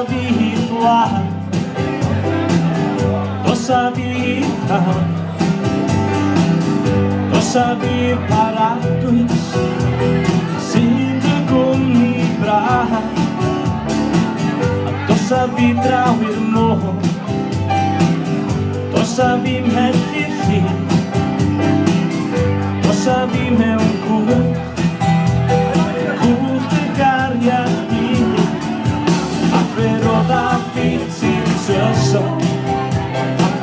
vir lá, tô a vir cá, tô a vir parados, sem te comprar, tô a vir trau irmão, tô a vir me dizer, tô a vir me cura.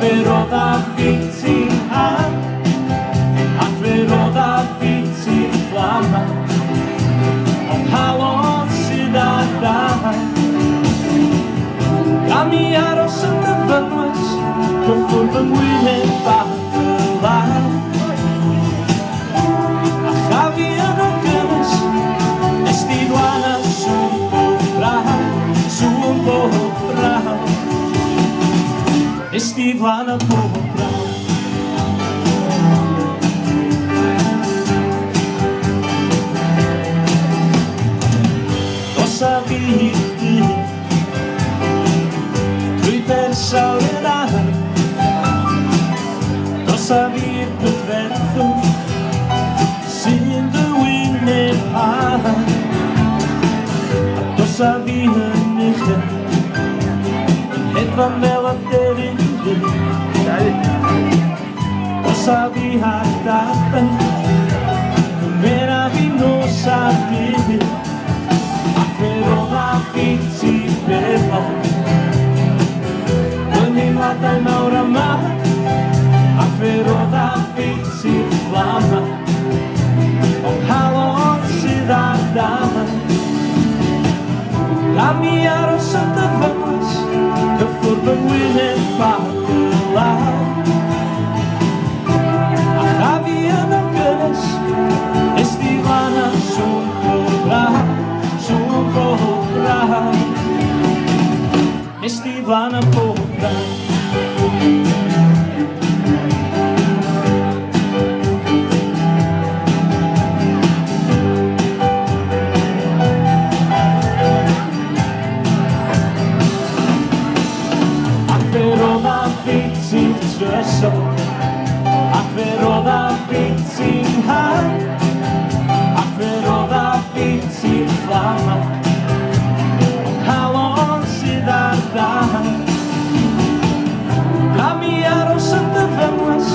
Veroda vici a veroda vici flama halon cidadã caminharam Santa Vamos que for banguine para lá a ravia no canas estive lá na estive lá na Pobra. Tô a vir-te tu per saudade, tô a vir-te verso sendo in paz, tô a vir-te het van mela terin Osa vihatata Mera vino sapere Però da pizzi bella Ogni mata in aura ma Però da pizzi flama Halo si da dama Caminharam Santa Vamos que for banguine para lá a ravia no canas estive lá na Pobra estive lá na Pobra. A veroda vici a veroda vici flama halon cidadã caminharam Santa Vamos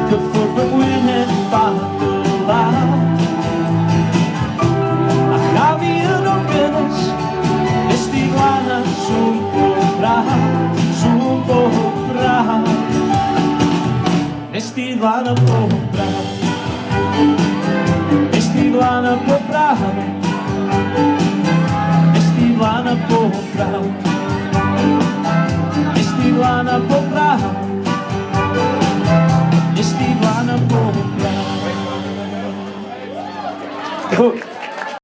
que for banguine para lá a ravia no canas estive lá na Pobra estive lá na Pobra.